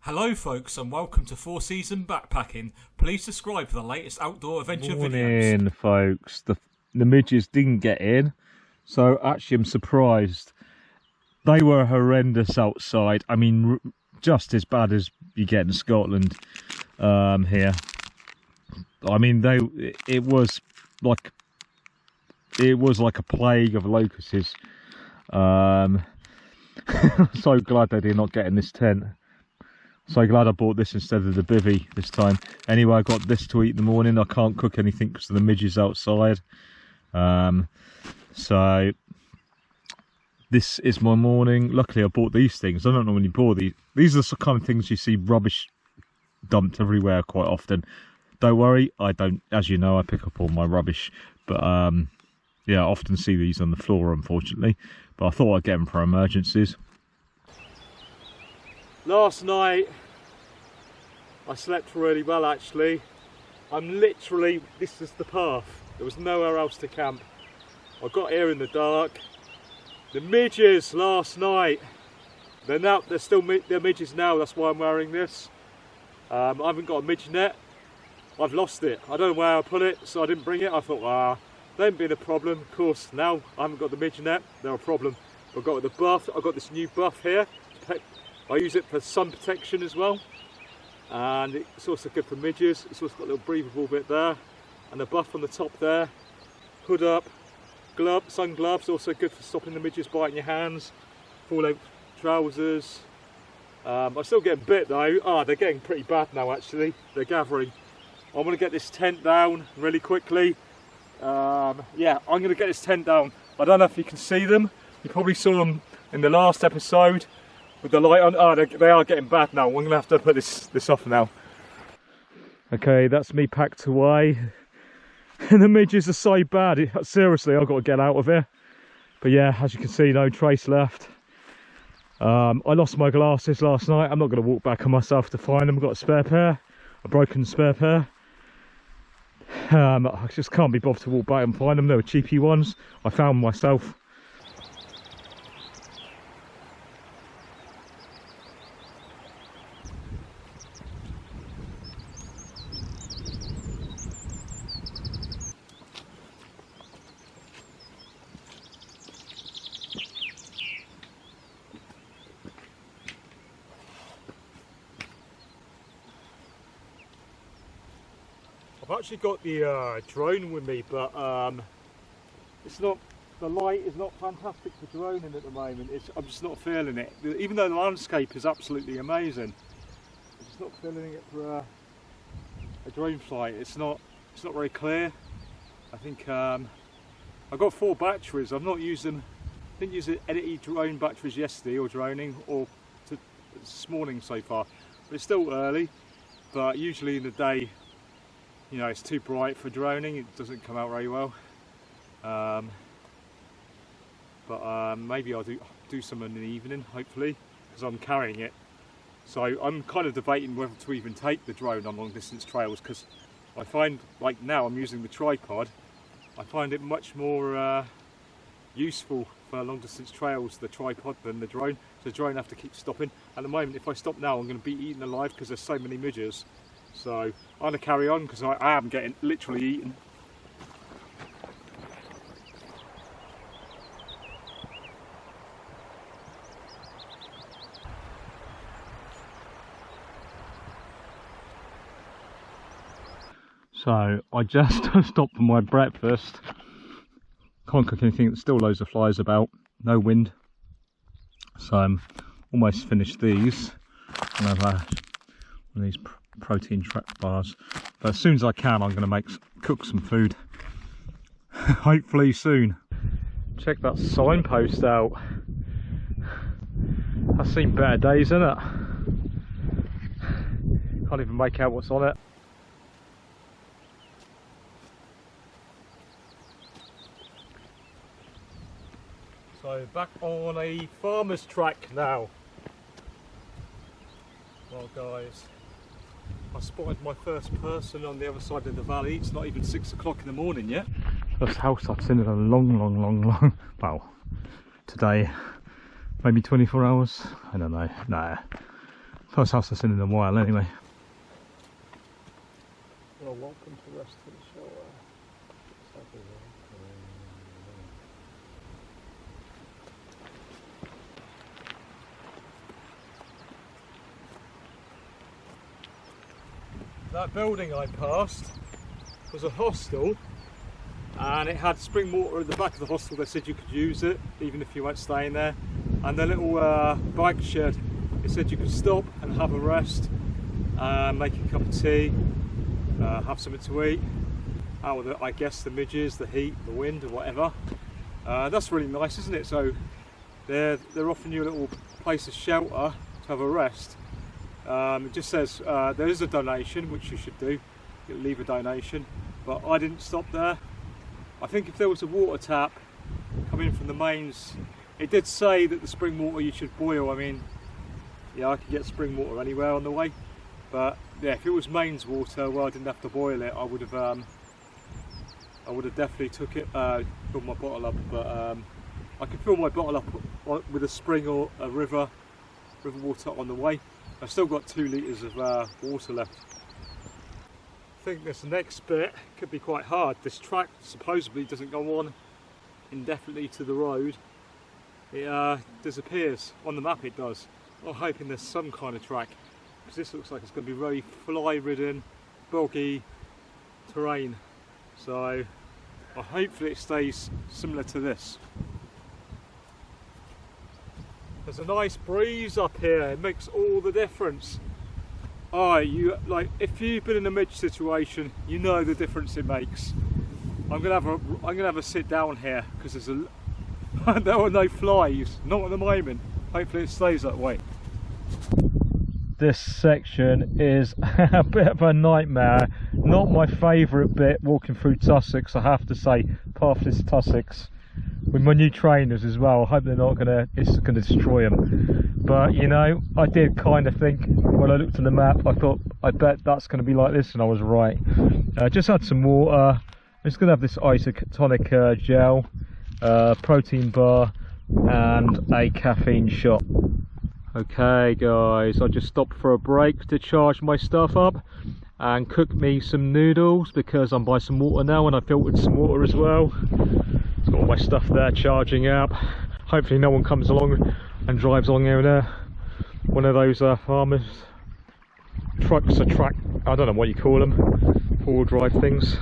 Hello folks and welcome to 4 Season Backpacking. Please subscribe for the latest outdoor adventure videos. Morning folks, the midges didn't get in, so actually I'm surprised. They were horrendous outside. I mean, just as bad as you get in Scotland here. I mean, it was like a plague of locusts. I'm so glad they did not get in this tent. So glad I bought this instead of the bivvy this time. Anyway, I got this to eat in the morning. I can't cook anything because of the midges outside. So this is my morning. Luckily I bought these things. I don't know when you bought these. These are the kind of things you see rubbish dumped everywhere quite often. Don't worry, I don't, as you know, I pick up all my rubbish. But yeah, I often see these on the floor, unfortunately. But I thought I'd get them for emergencies. Last night I slept really well actually. This is the path. There was nowhere else to camp. I got here in the dark. The midges last night, they're midges now, that's why I'm wearing this. I haven't got a midge net. I've lost it. I don't know where I put it, so I didn't bring it. I thought, they haven't been a problem. Of course, now I haven't got the midge net, they're a problem. I've got the buff, I've got this new buff here. I use it for sun protection as well, and it's also good for midges. It's also got a little breathable bit there, and the buff on the top there. Hood up, sun gloves, also good for stopping the midges biting your hands. Full length trousers. I'm still getting bit though. They're getting pretty bad now actually. They're gathering. I'm going to get this tent down really quickly. Yeah, I'm going to get this tent down. I don't know if you can see them. You probably saw them in the last episode. With the light on, they are getting bad now. We're going to have to put this off now. Okay, that's me packed away. And the midges are so bad. Seriously, I've got to get out of here. But yeah, as you can see, no trace left. I lost my glasses last night. I'm not going to walk back on myself to find them. I've got a spare pair, a broken spare pair. I just can't be bothered to walk back and find them. They were cheapy ones. I found them myself. I've actually got the drone with me, but it's not. The light is not fantastic for droning at the moment. I'm just not feeling it. Even though the landscape is absolutely amazing, I'm just not feeling it for a drone flight. It's not very clear. I think I've got 4 batteries. I've not used them. Didn't use any drone batteries yesterday or droning or this morning so far. But it's still early. But usually in the day, you know, it's too bright for droning. It doesn't come out very well. Maybe I'll do some in the evening, hopefully, because I'm carrying it. So I'm kind of debating whether to even take the drone on long distance trails, because I find, like now I'm using the tripod, I find it much more useful for long distance trails, the tripod, than the drone. So the drone I have to keep stopping. At the moment, if I stop now, I'm going to be eaten alive because there's so many midges. So I'm going to carry on because I am getting literally eaten. So I just stopped for my breakfast. Can't cook anything, there's still loads of flies about, no wind. So I'm almost finished these. And I've had one of these protein track bars, but as soon as I can I'm going to cook some food. Hopefully soon. Check that signpost out. I've seen better days, isn't it? Can't even make out what's on it. So back on a farmer's track now. Well guys, I spotted my first person on the other side of the valley. It's not even 6 o'clock in the morning yet. First house I've seen in a long, well, today, maybe 24 hours, I don't know, nah. First house I've seen in a while anyway. Well, welcome to Rest to the Shore. That building I passed was a hostel, and it had spring water at the back of the hostel. They said you could use it even if you weren't staying there, and the little bike shed, it said you could stop and have a rest, make a cup of tea, have something to eat out of I guess the midges, the heat, the wind or whatever. That's really nice, isn't it? So they're offering you a little place of shelter to have a rest. It just says there is a donation, which you should do. You leave a donation, but I didn't stop there. I think if there was a water tap coming from the mains, it did say that the spring water you should boil. I mean, yeah, I could get spring water anywhere on the way, but yeah, if it was mains water, well, I didn't have to boil it. I would have definitely took it, filled my bottle up. But I could fill my bottle up with a spring or a river water on the way. I've still got 2 litres of water left. I think this next bit could be quite hard. This track supposedly doesn't go on indefinitely to the road. It disappears. On the map it does. I'm hoping there's some kind of track, because this looks like it's going to be very fly-ridden, boggy terrain. So hopefully it stays similar to this. There's a nice breeze up here, it makes all the difference. If you've been in a midge situation, you know the difference it makes. I'm gonna have a sit down here because there are no flies, not at the moment. Hopefully it stays that way. This section is a bit of a nightmare. Not my favourite bit, walking through tussocks, I have to say. Pathless tussocks. With my new trainers as well, I hope it's gonna destroy them. But you know, I did kind of think when I looked at the map, I thought I bet that's going to be like this, and I was right. Just had some water. I'm just gonna have this isotonic gel, protein bar, and a caffeine shot. Okay guys, I just stopped for a break to charge my stuff up and cook me some noodles, because I'm by some water now and I filtered some water as well. It's got all my stuff there charging up. Hopefully no one comes along and drives along here and one of those farmers trucks, I don't know what you call them, 4-wheel drive things.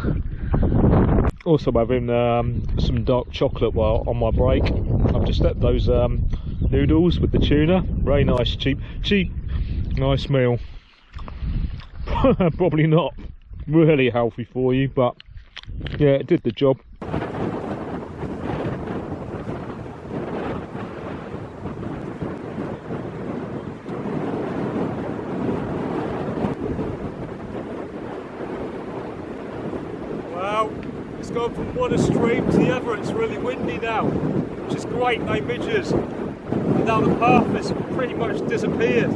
Also having some dark chocolate while on my break. I've just had those noodles with the tuna. Very nice, cheap, nice meal. Probably not really healthy for you, but yeah, it did the job. Well, it's gone from one extreme to the other. It's really windy now, which is great, no midges. And now the path has pretty much disappeared.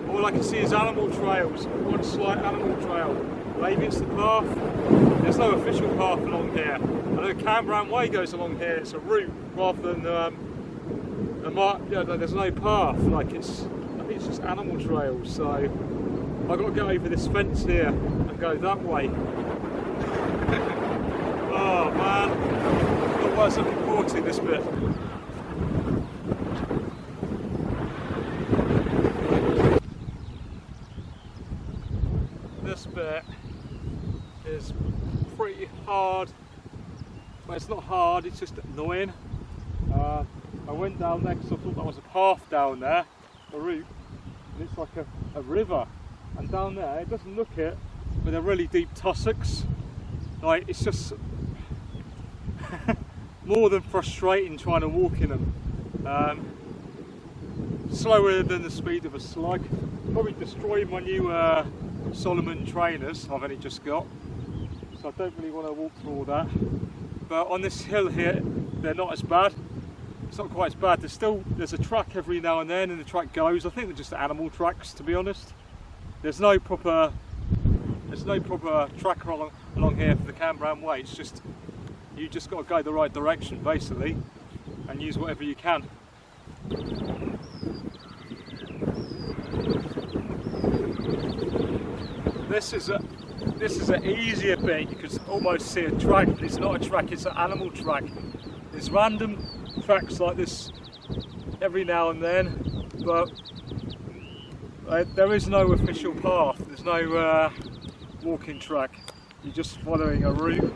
All I can see is animal trails, one slight animal trail. Maybe it's the path. There's no official path along here. I know Cambrian Way goes along here. It's a route rather than a mark. Yeah, there's no path. I think it's just animal trails. So I've got to go over this fence here and go that way. Oh man, not worth looking forward to this bit. This bit is pretty hard. Well, it's not hard, it's just annoying. I went down there because I thought there was a path down there, a route, and it's like a river. And down there, it doesn't look it, but they're really deep tussocks. Like, it's just more than frustrating trying to walk in them. Slower than the speed of a slug. Probably destroying my new Solomon trainers I've only just got, so I don't really want to walk through all that. But on this hill here, they're not as bad. It's not quite as bad. There's a track every now and then, and the track goes. I think they're just animal tracks, to be honest. There's no proper track along here for the Cambrian Way. It's just, you just got to go the right direction basically, and use whatever you can. this is an easier bit. You can almost see a track, but it's not a track, it's an animal track. There's random tracks like this every now and then, but there is no official path. There's no walking track. You're just following a route,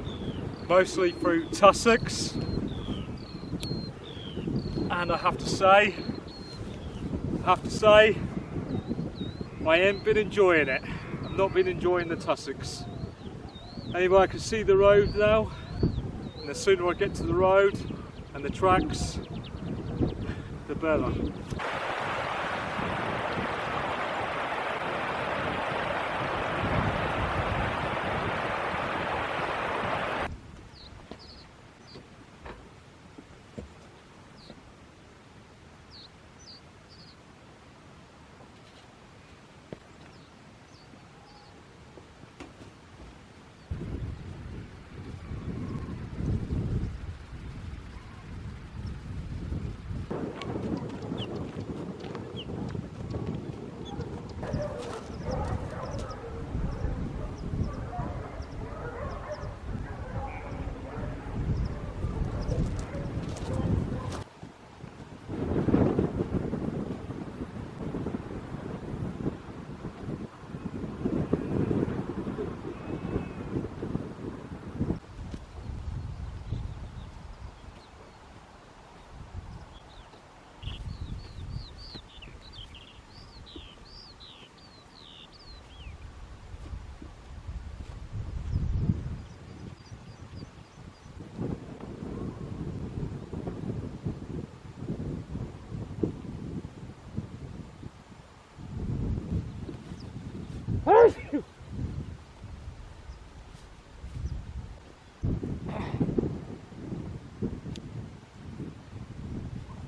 mostly through tussocks. And I have to say, I ain't been enjoying it. I've not been enjoying the tussocks. Anyway, I can see the road now, and the sooner I get to the road and the tracks, the better.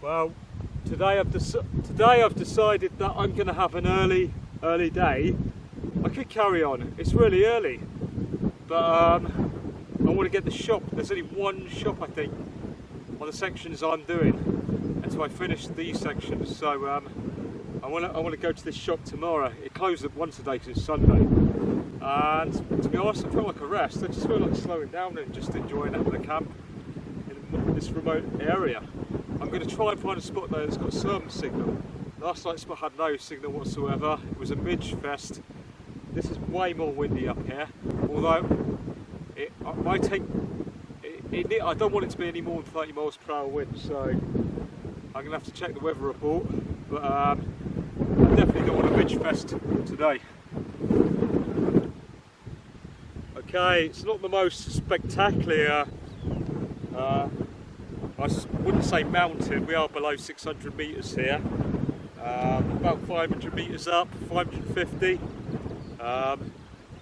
Well, today I've decided that I'm going to have an early day. I could carry on. It's really early, but I want to get the shop. There's only one shop, I think, on the sections I'm doing until I finish these sections. So I want to go to this shop tomorrow. It closes at once a day because it's Sunday. And to be honest, I feel like a rest. I just feel like slowing down and just enjoying having a camp in this remote area. I'm going to try and find a spot though that's got some signal. Last night's spot had no signal whatsoever. It was a midge fest. This is way more windy up here, although I don't want it to be any more than 30 miles per hour wind, so I'm going to have to check the weather report, but I definitely don't want a midge fest today. Okay, it's not the most spectacular, I wouldn't say mountain. We are below 600 metres here, about 500 metres up, 550.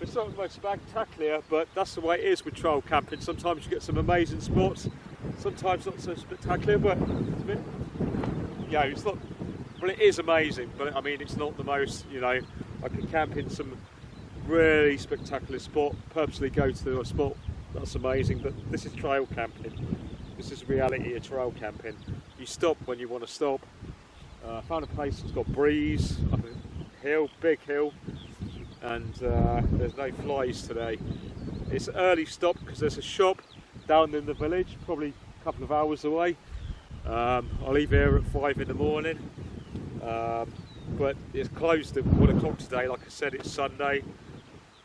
It's not the most spectacular, but that's the way it is with trail camping. Sometimes you get some amazing spots, sometimes not so spectacular, but yeah, it's not, well, it is amazing, but I mean, it's not the most, you know, I could camp in some really spectacular spot, purposely go to a spot that's amazing, but this is trail camping. This is reality of trail camping. You stop when you want to stop. I found a place that's got breeze, up a hill, big hill, and there's no flies today. It's an early stop because there's a shop down in the village, probably a couple of hours away. I'll leave here at 5 in the morning, but it's closed at 1 o'clock today. Like I said, it's Sunday,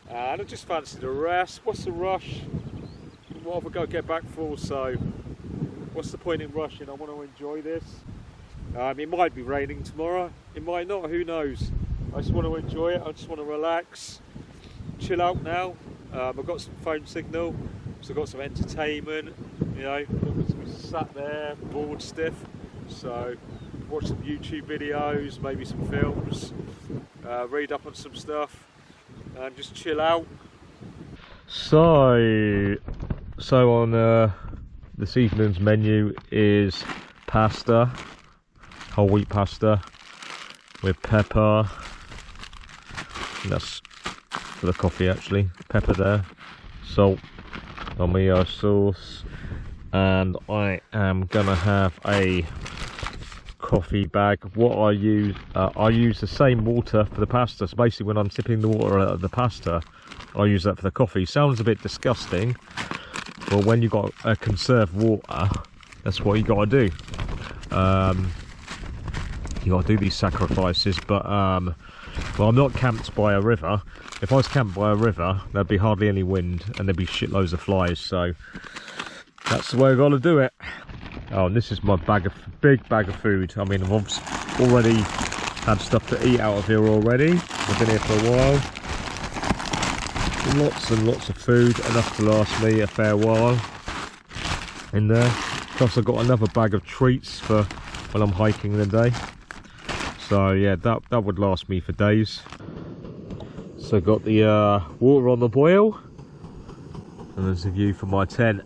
and I just fancied a rest. What's the rush? What have I got to get back for? So what's the point in rushing? I want to enjoy this. It might be raining tomorrow, it might not, who knows. I just want to enjoy it, I just want to relax, chill out now. I've got some phone signal, so I've got some entertainment, you know, we sat there, bored stiff, so watch some YouTube videos, maybe some films, read up on some stuff, and just chill out. So on this evening's menu is pasta, whole wheat pasta with pepper. That's for the coffee actually. Pepper there, salt, tomato sauce, and I am gonna have a coffee bag. What I use the same water for the pasta. So basically when I'm sipping the water out of the pasta, I use that for the coffee. Sounds a bit disgusting, but when you've got a conserved water, that's what you got to do. You got to do these sacrifices. But well, I'm not camped by a river. If I was camped by a river, there'd be hardly any wind and there'd be shitloads of flies. So that's the way I got to do it. Oh, and this is my big bag of food. I mean, I've already had stuff to eat out of here already. I've been here for a while. Lots and lots of food, enough to last me a fair while in there. Plus I've got another bag of treats for when I'm hiking in the day. So yeah, that would last me for days. So I've got the water on the boil, and there's a view from my tent.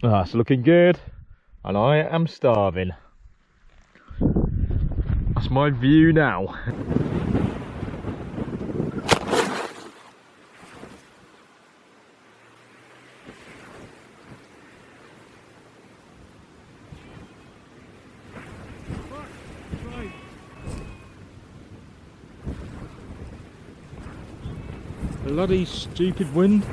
Ah, it's looking good, and I am starving. That's my view now. Bloody stupid wind.